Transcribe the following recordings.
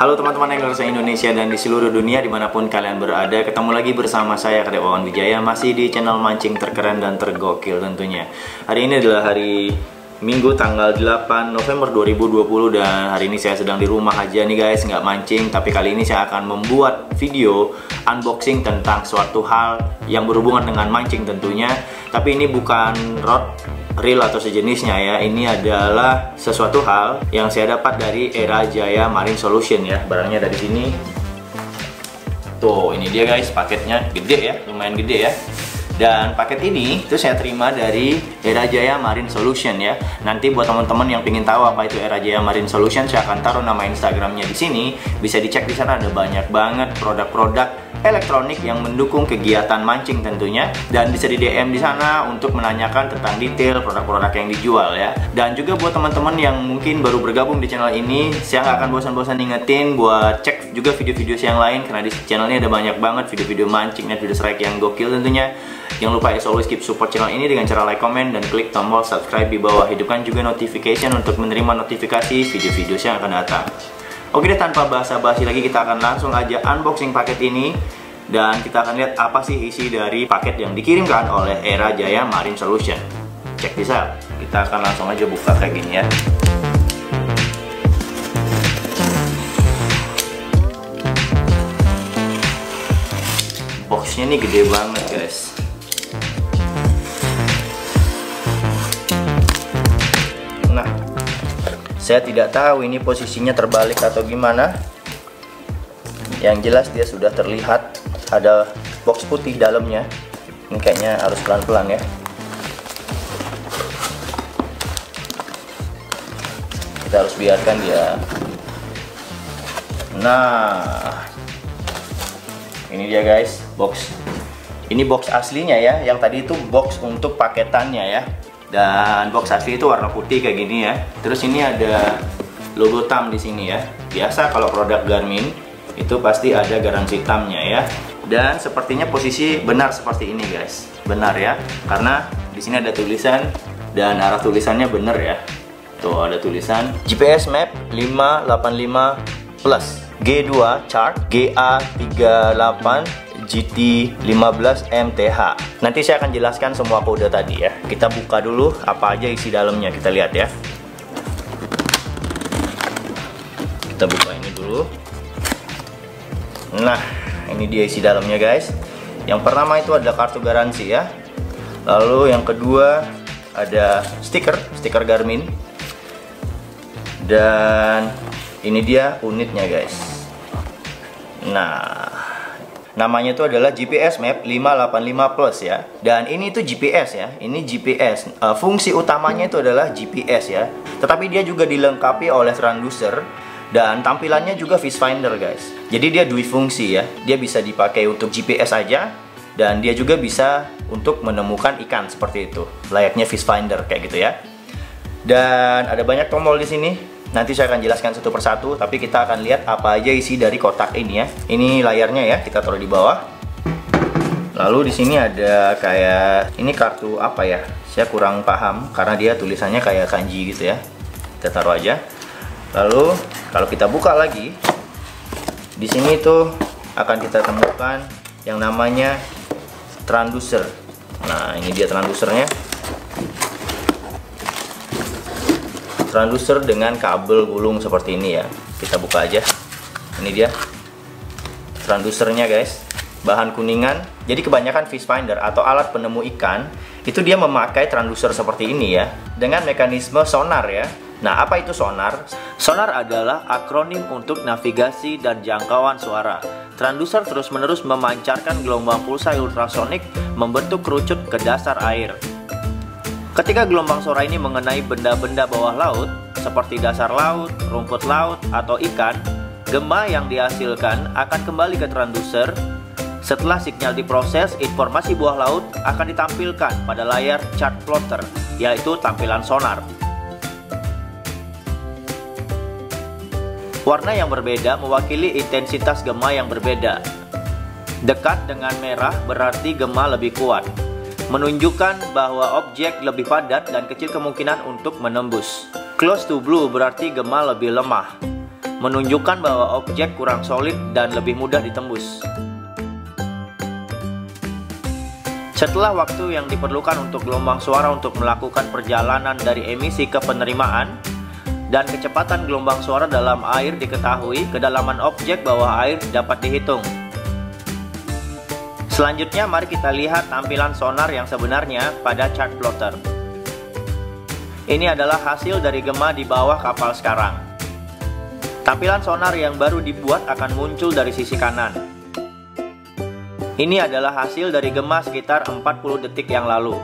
Halo teman-teman anglers Indonesia dan di seluruh dunia dimanapun kalian berada. Ketemu lagi bersama saya Kadek Wawan Wijaya, masih di channel mancing terkeren dan tergokil tentunya. Hari ini adalah hari Minggu tanggal 8 November 2020 dan hari ini saya sedang di rumah aja nih guys, nggak mancing. Tapi kali ini saya akan membuat video unboxing tentang suatu hal yang berhubungan dengan mancing tentunya. Tapi ini bukan rod, reel atau sejenisnya ya. Ini adalah sesuatu hal yang saya dapat dari Era Jaya Marine Solution ya. Barangnya dari sini. Tuh, ini dia guys, paketnya gede ya, lumayan gede ya. Dan paket ini itu saya terima dari Era Jaya Marine Solution ya. Nanti buat teman-teman yang ingin tahu apa itu Era Jaya Marine Solution, saya akan taruh nama Instagramnya di sini. Bisa dicek di sana, ada banyak banget produk-produk elektronik yang mendukung kegiatan mancing tentunya, dan bisa di DM di sana untuk menanyakan tentang detail produk-produk yang dijual ya. Dan juga buat teman-teman yang mungkin baru bergabung di channel ini, saya nggak akan bosan-bosan ingetin buat cek juga video-video yang lain, karena di channel ini ada banyak banget video-video mancing dan video strike yang gokil tentunya. Jangan lupa as always keep support channel ini dengan cara like, comment, dan klik tombol subscribe di bawah. Hidupkan juga notification untuk menerima notifikasi video-video yang akan datang. Oke deh, tanpa basa-basi lagi kita akan langsung aja unboxing paket ini. Dan kita akan lihat apa sih isi dari paket yang dikirimkan oleh Era Jaya Marine Solution. Cek bisa. Kita akan langsung aja buka kayak gini ya. Boxnya ini gede banget guys. Nah, saya tidak tahu ini posisinya terbalik atau gimana. Yang jelas dia sudah terlihat ada box putih dalamnya. Ini kayaknya harus pelan-pelan ya. Kita harus biarkan dia. Nah, ini dia guys, box. Ini box aslinya ya. Yang tadi itu box untuk paketannya ya. Dan box asli itu warna putih kayak gini ya. Terus ini ada logo TAM di sini ya. Biasa kalau produk Garmin itu pasti ada garansi TAM-nya ya. Dan sepertinya posisi benar seperti ini guys. Benar ya. Karena di sini ada tulisan dan arah tulisannya benar ya. Tuh ada tulisan GPS Map 585 Plus G2 Chart GA38 GT15 MTH. Nanti saya akan jelaskan semua kode tadi ya. Kita buka dulu apa aja isi dalamnya, kita lihat ya. Kita buka ini dulu. Nah, ini dia isi dalamnya guys. Yang pertama itu ada kartu garansi ya. Lalu yang kedua ada stiker Garmin. Dan ini dia unitnya guys. Nah, namanya itu adalah GPS Map 585 Plus ya. Dan ini itu GPS ya. Ini GPS. Fungsi utamanya itu adalah GPS ya. Tetapi dia juga dilengkapi oleh transducer. Dan tampilannya juga fish finder guys. Jadi dia fungsi ya. Dia bisa dipakai untuk GPS aja, dan dia juga bisa untuk menemukan ikan seperti itu. Layaknya fish finder kayak gitu ya. Dan ada banyak tombol di sini. Nanti saya akan jelaskan satu persatu, tapi kita akan lihat apa aja isi dari kotak ini ya. Ini layarnya ya, kita taruh di bawah. Lalu di sini ada kayak ini kartu apa ya? Saya kurang paham karena dia tulisannya kayak kanji gitu ya. Kita taruh aja. Lalu kalau kita buka lagi, di sini tuh akan kita temukan yang namanya transducer. Nah, ini dia transducernya. Transducer dengan kabel gulung seperti ini ya. Kita buka aja. Ini dia transducernya guys. Bahan kuningan. Jadi kebanyakan fish finder atau alat penemu ikan itu dia memakai transducer seperti ini ya, dengan mekanisme sonar ya. Nah, apa itu sonar? Sonar adalah akronim untuk navigasi dan jangkauan suara. Transducer terus-menerus memancarkan gelombang pulsa ultrasonik membentuk kerucut ke dasar air. Ketika gelombang suara ini mengenai benda-benda bawah laut, seperti dasar laut, rumput laut, atau ikan, gema yang dihasilkan akan kembali ke transducer. Setelah sinyal diproses, informasi bawah laut akan ditampilkan pada layar chart plotter, yaitu tampilan sonar. Warna yang berbeda mewakili intensitas gema yang berbeda. Dekat dengan merah berarti gema lebih kuat, menunjukkan bahwa objek lebih padat dan kecil kemungkinan untuk menembus. Close to blue berarti gema lebih lemah. menunjukkan bahwa objek kurang solid dan lebih mudah ditembus. Setelah waktu yang diperlukan untuk gelombang suara untuk melakukan perjalanan dari emisi ke penerimaan, dan kecepatan gelombang suara dalam air diketahui, kedalaman objek bawah air dapat dihitung. Selanjutnya mari kita lihat tampilan sonar yang sebenarnya pada chart plotter. Ini adalah hasil dari gema di bawah kapal sekarang. Tampilan sonar yang baru dibuat akan muncul dari sisi kanan. Ini adalah hasil dari gema sekitar 40 detik yang lalu.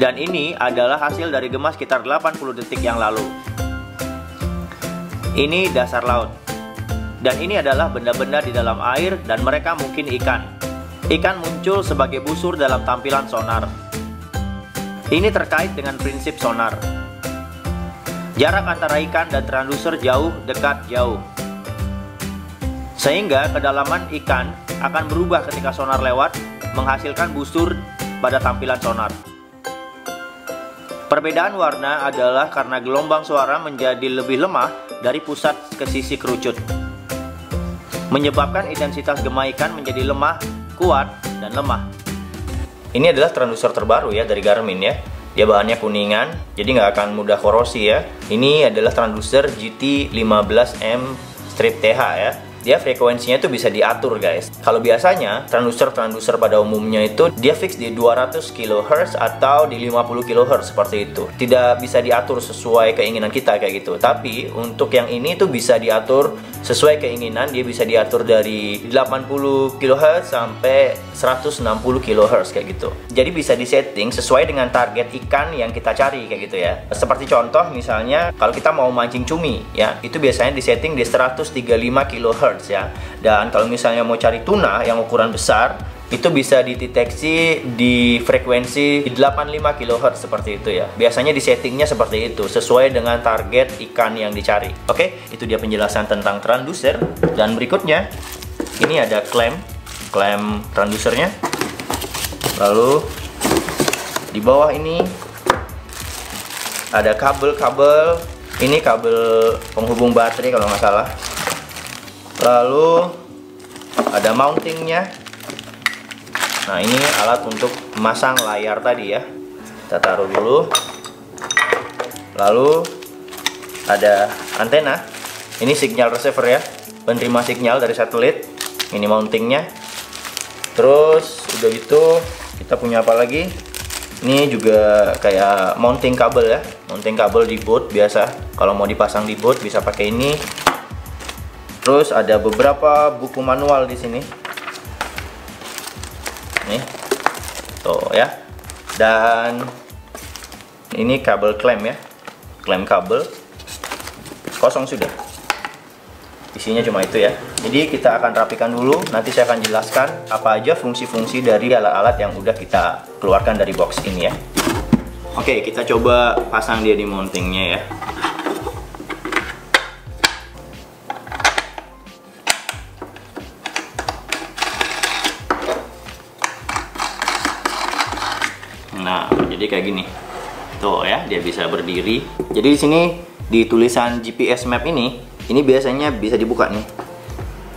Dan ini adalah hasil dari gema sekitar 80 detik yang lalu. Ini dasar laut. Dan ini adalah benda-benda di dalam air dan mereka mungkin ikan. Ikan muncul sebagai busur dalam tampilan sonar. Ini terkait dengan prinsip sonar. Jarak antara ikan dan transducer jauh, dekat, jauh. Sehingga kedalaman ikan akan berubah ketika sonar lewat, menghasilkan busur pada tampilan sonar. Perbedaan warna adalah karena gelombang suara menjadi lebih lemah dari pusat ke sisi kerucut, menyebabkan intensitas gema ikan menjadi lemah, kuat, dan lemah. Ini adalah transducer terbaru ya dari Garmin ya. Dia bahannya kuningan, jadi nggak akan mudah korosi ya. Ini adalah transducer GT15M TH ya. Dia frekuensinya itu bisa diatur guys. Kalau biasanya transducer pada umumnya itu dia fix di 200 kHz atau di 50 kHz seperti itu. Tidak bisa diatur sesuai keinginan kita kayak gitu. Tapi untuk yang ini tuh bisa diatur sesuai keinginan. Dia bisa diatur dari 80 kHz sampai 160 kHz kayak gitu. Jadi bisa disetting sesuai dengan target ikan yang kita cari kayak gitu ya. Seperti contoh misalnya kalau kita mau mancing cumi ya, itu biasanya disetting di 135 kHz ya. Dan kalau misalnya mau cari tuna yang ukuran besar, itu bisa dideteksi di frekuensi 85 kHz seperti itu ya. Biasanya di settingnya seperti itu sesuai dengan target ikan yang dicari. Oke, itu dia penjelasan tentang transducer. Dan berikutnya ini ada klem transducernya. Lalu di bawah ini ada kabel. Ini kabel penghubung baterai kalau nggak salah. Lalu ada mountingnya. Nah, ini alat untuk memasang layar tadi ya. Kita taruh dulu. Lalu ada antena. Ini signal receiver ya, penerima signal dari satelit. Ini mountingnya. Terus udah gitu kita punya apa lagi? Ini juga kayak mounting kabel ya, mounting kabel di boat biasa. Kalau mau dipasang di boat bisa pakai ini. Terus ada beberapa buku manual di sini. Nih, tuh ya. Dan ini kabel klem ya, klem kabel. Kosong sudah. Isinya cuma itu ya. Jadi kita akan rapikan dulu. Nanti saya akan jelaskan apa aja fungsi-fungsi dari alat-alat yang udah kita keluarkan dari box ini ya. Oke, kita coba pasang dia di mountingnya ya. Nah, jadi kayak gini. Tuh ya, dia bisa berdiri. Jadi di sini di tulisan GPS map ini biasanya bisa dibuka nih.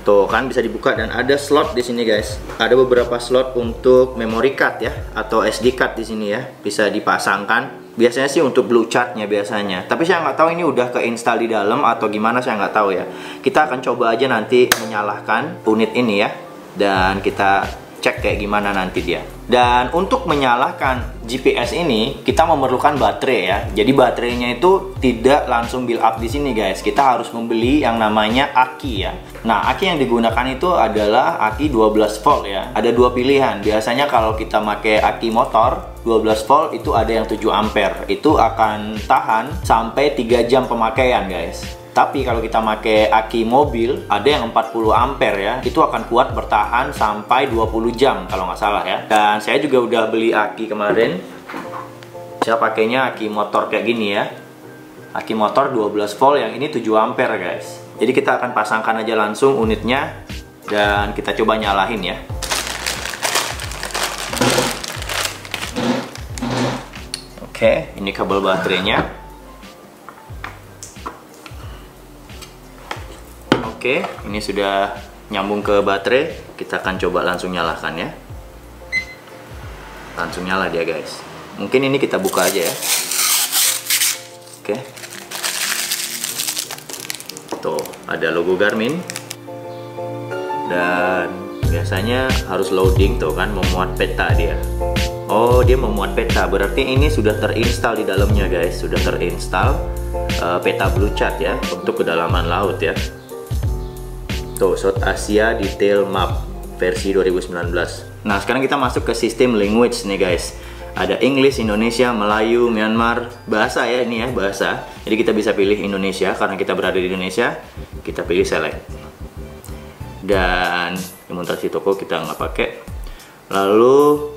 Tuh kan bisa dibuka dan ada slot di sini guys. Ada beberapa slot untuk memory card ya atau SD card di sini ya. Bisa dipasangkan. Biasanya sih untuk blue chartnya biasanya. Tapi saya nggak tahu ini udah keinstal di dalam atau gimana, saya nggak tahu ya. Kita akan coba aja nanti menyalakan unit ini ya. Dan kita cek kayak gimana nanti dia. Dan untuk menyalakan GPS ini kita memerlukan baterai ya. Jadi baterainya itu tidak langsung build up di sini guys. Kita harus membeli yang namanya aki ya. Nah, aki yang digunakan itu adalah aki 12 volt ya. Ada dua pilihan. Biasanya kalau kita pakai aki motor 12 volt itu ada yang 7 ampere. Itu akan tahan sampai 3 jam pemakaian guys. Tapi kalau kita pakai aki mobil ada yang 40 ampere ya, itu akan kuat bertahan sampai 20 jam kalau nggak salah ya. Dan saya juga udah beli aki kemarin. Saya pakainya aki motor kayak gini ya. Aki motor 12 volt, yang ini 7 ampere guys. Jadi kita akan pasangkan aja langsung unitnya dan kita coba nyalain ya. Oke, ini kabel baterainya. Oke, ini sudah nyambung ke baterai. Kita akan coba langsung nyalakan ya. Langsung nyala dia guys. Mungkin ini kita buka aja ya. Oke. Tuh, ada logo Garmin. Dan biasanya harus loading tuh kan, memuat peta dia. Oh, dia memuat peta, berarti ini sudah terinstall di dalamnya guys. Sudah terinstall peta Blue Chart ya, untuk kedalaman laut ya. Tuh, South Asia Detail Map versi 2019. Nah, sekarang kita masuk ke sistem language nih guys. Ada English, Indonesia, Melayu, Myanmar, bahasa ya ini ya, bahasa. Jadi kita bisa pilih Indonesia karena kita berada di Indonesia. Kita pilih select. Dan demonstrasi toko kita nggak pakai. Lalu,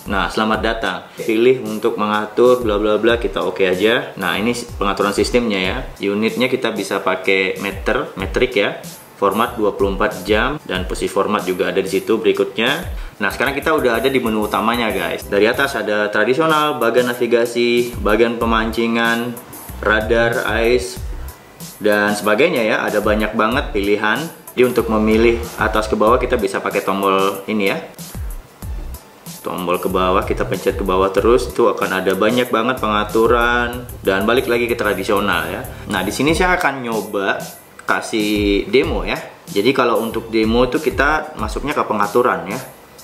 nah, selamat datang. Pilih untuk mengatur bla bla bla, kita oke aja. Nah, ini pengaturan sistemnya ya. Unitnya kita bisa pakai meter, metrik ya. Format 24 jam dan posisi format juga ada di situ berikutnya. Nah, sekarang kita udah ada di menu utamanya guys. Dari atas ada tradisional, bagian navigasi, bagian pemancingan, radar, ice dan sebagainya ya. Ada banyak banget pilihan. Jadi untuk memilih atas ke bawah kita bisa pakai tombol ini ya. Tombol ke bawah, kita pencet ke bawah terus, itu akan ada banyak banget pengaturan dan balik lagi ke tradisional ya. Nah, di sini saya akan nyoba kasih demo ya. Jadi kalau untuk demo itu kita masuknya ke pengaturan ya.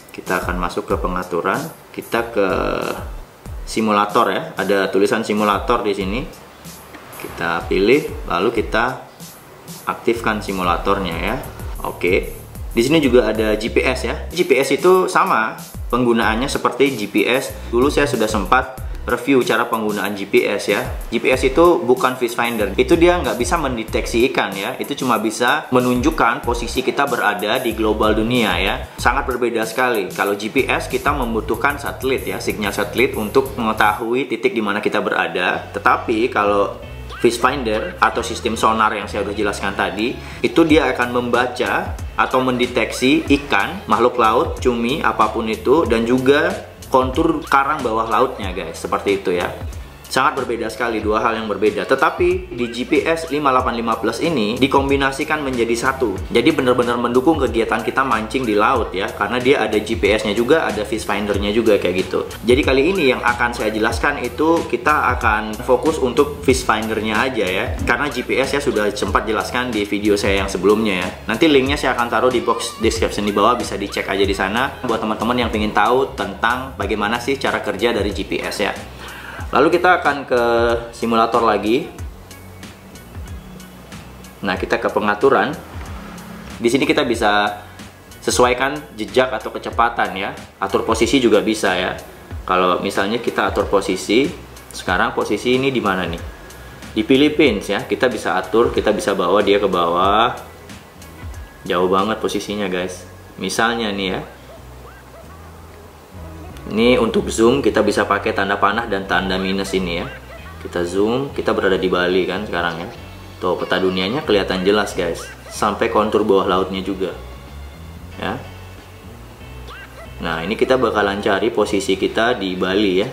Kita akan masuk ke pengaturan, kita ke simulator ya. Ada tulisan simulator di sini. Kita pilih, lalu kita aktifkan simulatornya ya. Oke. Di sini juga ada GPS ya. GPS itu sama penggunaannya seperti GPS. Dulu saya sudah sempat review cara penggunaan GPS ya. GPS itu bukan fish finder. Itu dia nggak bisa mendeteksi ikan ya. Itu cuma bisa menunjukkan posisi kita berada di global dunia ya. Sangat berbeda sekali. Kalau GPS kita membutuhkan satelit ya, sinyal satelit untuk mengetahui titik di mana kita berada. Tetapi kalau fish finder atau sistem sonar yang saya sudah jelaskan tadi, itu dia akan membaca atau mendeteksi ikan, makhluk laut, cumi, apapun itu, dan juga kontur karang bawah lautnya guys, seperti itu ya. Sangat berbeda sekali, dua hal yang berbeda. Tetapi di GPS 585 Plus ini dikombinasikan menjadi satu. Jadi benar-benar mendukung kegiatan kita mancing di laut ya, karena dia ada GPS-nya juga, ada fish finder-nya juga kayak gitu. Jadi kali ini yang akan saya jelaskan itu kita akan fokus untuk fish finder-nya aja ya, karena GPS ya sudah sempat jelaskan di video saya yang sebelumnya ya. Nanti linknya saya akan taruh di box description di bawah, bisa dicek aja di sana buat teman-teman yang ingin tahu tentang bagaimana sih cara kerja dari GPS ya. Lalu kita akan ke simulator lagi. Nah, kita ke pengaturan. Di sini kita bisa sesuaikan jejak atau kecepatan ya. Atur posisi juga bisa ya. Kalau misalnya kita atur posisi, sekarang posisi ini di mana nih? Di Philippines ya. Kita bisa atur, kita bisa bawa dia ke bawah. Jauh banget posisinya guys. Misalnya nih ya. Ini untuk zoom kita bisa pakai tanda panah dan tanda minus ini ya. Kita zoom, kita berada di Bali kan sekarang ya. Tuh, peta dunianya kelihatan jelas guys. Sampai kontur bawah lautnya juga. Ya. Nah, ini kita bakalan cari posisi kita di Bali ya.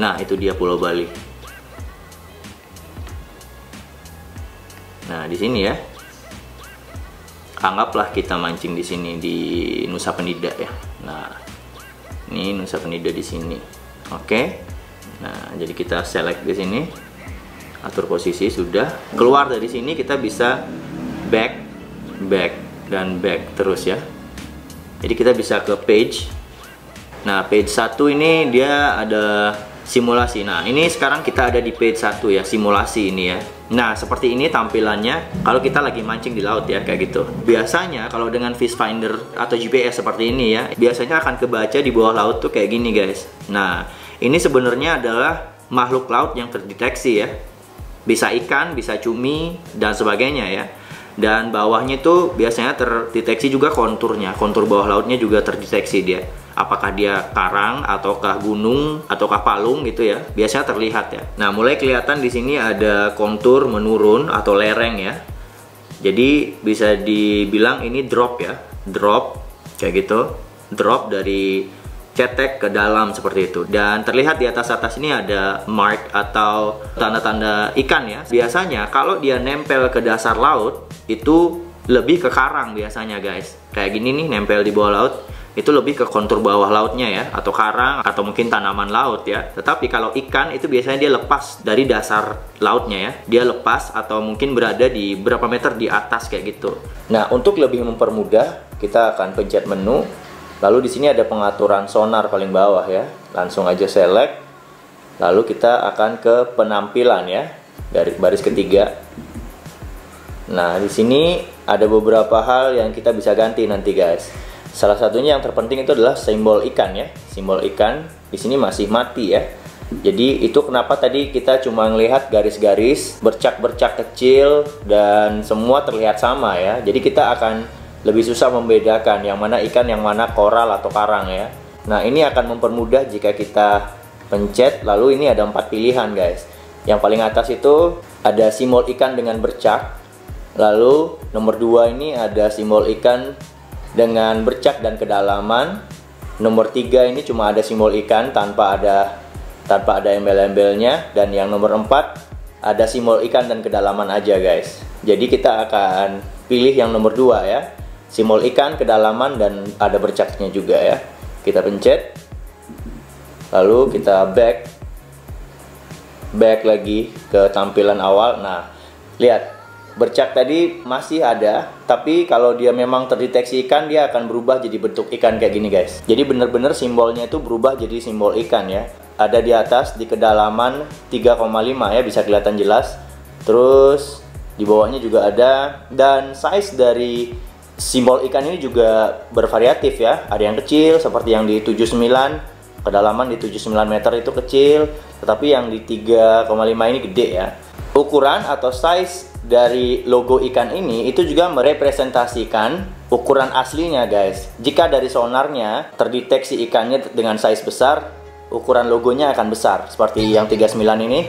Nah, itu dia Pulau Bali. Nah, di sini ya. Anggaplah kita mancing di sini di Nusa Penida ya. Nah, ini Nusa Penida di sini. Oke. Nah, jadi kita select di sini. Atur posisi sudah. Keluar dari sini kita bisa back, dan back terus ya. Jadi kita bisa ke page. Nah, page 1 ini dia ada simulasi. Nah, ini sekarang kita ada di page 1 ya, simulasi ini ya. Nah, seperti ini tampilannya kalau kita lagi mancing di laut ya, kayak gitu. Biasanya kalau dengan fish finder atau GPS seperti ini ya, biasanya akan kebaca di bawah laut tuh kayak gini guys. Nah, ini sebenarnya adalah makhluk laut yang terdeteksi ya. Bisa ikan, bisa cumi, dan sebagainya ya. Dan bawahnya itu biasanya terdeteksi juga konturnya. Kontur bawah lautnya juga terdeteksi dia. Apakah dia karang ataukah gunung ataukah palung gitu ya, biasanya terlihat ya. Nah, mulai kelihatan di sini ada kontur menurun atau lereng ya. Jadi bisa dibilang ini drop ya, drop kayak gitu, drop dari cetek ke dalam seperti itu. Dan terlihat di atas ini ada mark atau tanda-tanda ikan ya. Biasanya kalau dia nempel ke dasar laut, itu lebih ke karang biasanya guys. Kayak gini nih, nempel di bawah laut, itu lebih ke kontur bawah lautnya ya, atau karang, atau mungkin tanaman laut ya. Tetapi kalau ikan itu biasanya dia lepas dari dasar lautnya ya. Dia lepas atau mungkin berada di berapa meter di atas kayak gitu. Nah, untuk lebih mempermudah, kita akan pencet menu. Lalu di sini ada pengaturan sonar paling bawah ya. Langsung aja select. Lalu kita akan ke penampilan ya, dari baris ketiga. Nah, di sini ada beberapa hal yang kita bisa ganti nanti guys. Salah satunya yang terpenting itu adalah simbol ikan ya. Simbol ikan di sini masih mati ya. Jadi itu kenapa tadi kita cuma melihat garis-garis bercak-bercak kecil dan semua terlihat sama ya. Jadi kita akan lebih susah membedakan yang mana ikan, yang mana koral atau karang ya. Nah, ini akan mempermudah jika kita pencet. Lalu ini ada 4 pilihan guys. Yang paling atas itu ada simbol ikan dengan bercak. Lalu nomor 2 ini ada simbol ikan dengan bercak dan kedalaman. Nomor 3 ini cuma ada simbol ikan tanpa ada embel-embelnya. Dan yang nomor 4 ada simbol ikan dan kedalaman aja guys. Jadi kita akan pilih yang nomor 2 ya. Simbol ikan, kedalaman, dan ada bercaknya juga ya. Kita pencet. Lalu kita back lagi ke tampilan awal. Nah, lihat. Bercak tadi masih ada, tapi kalau dia memang terdeteksi ikan, dia akan berubah jadi bentuk ikan kayak gini guys. Jadi bener-bener simbolnya itu berubah jadi simbol ikan ya. Ada di atas di kedalaman 3,5 ya, bisa kelihatan jelas. Terus di bawahnya juga ada, dan size dari simbol ikan ini juga bervariatif ya. Ada yang kecil seperti yang di 79, kedalaman di 79 meter itu kecil, tetapi yang di 3,5 ini gede ya. Ukuran atau size dari logo ikan ini itu juga merepresentasikan ukuran aslinya guys. Jika dari sonarnya terdeteksi ikannya dengan size besar, ukuran logonya akan besar. Seperti yang 39 ini,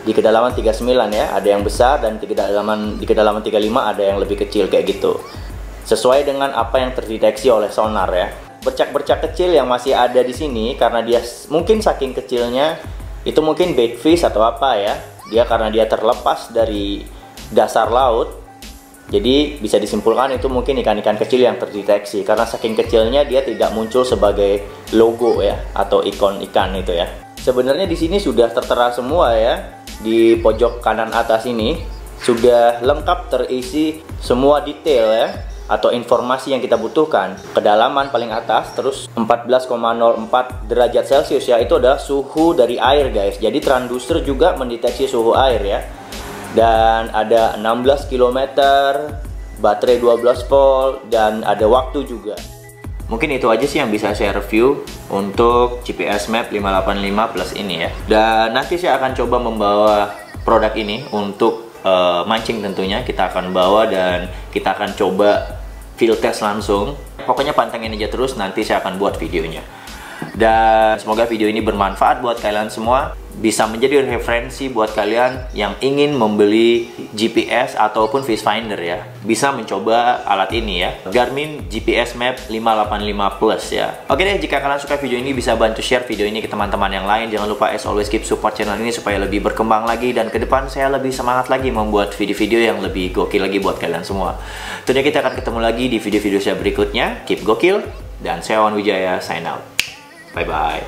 di kedalaman 39 ya, ada yang besar, dan di kedalaman 35 ada yang lebih kecil kayak gitu. Sesuai dengan apa yang terdeteksi oleh sonar ya. Bercak-bercak kecil yang masih ada di sini karena dia mungkin saking kecilnya itu mungkin bait fish atau apa ya. Dia karena dia terlepas dari dasar laut, jadi bisa disimpulkan itu mungkin ikan-ikan kecil yang terdeteksi. Karena saking kecilnya dia tidak muncul sebagai logo ya, atau ikon ikan itu ya. Sebenarnya di sini sudah tertera semua ya. Di pojok kanan atas ini sudah lengkap terisi semua detail ya, atau informasi yang kita butuhkan. Kedalaman paling atas, terus 14,04 derajat Celcius ya, itu adalah suhu dari air guys. Jadi transducer juga mendeteksi suhu air ya. Dan ada 16 km, baterai 12 volt, dan ada waktu juga. Mungkin itu aja sih yang bisa saya review untuk GPS Map 585 Plus ini ya. Dan nanti saya akan coba membawa produk ini untuk mancing tentunya. Kita akan bawa dan kita akan coba field test langsung. Pokoknya pantengin aja terus, nanti saya akan buat videonya. Dan semoga video ini bermanfaat buat kalian semua, bisa menjadi referensi buat kalian yang ingin membeli GPS ataupun fish finder ya. Bisa mencoba alat ini ya, Garmin GPS Map 585 Plus ya. Oke deh, jika kalian suka video ini bisa bantu share video ini ke teman-teman yang lain. Jangan lupa as always keep support channel ini supaya lebih berkembang lagi, dan ke depan saya lebih semangat lagi membuat video-video yang lebih gokil lagi buat kalian semua. Tentunya kita akan ketemu lagi di video-video saya berikutnya. Keep gokil, dan saya Wan Wijaya sign out. Bye bye.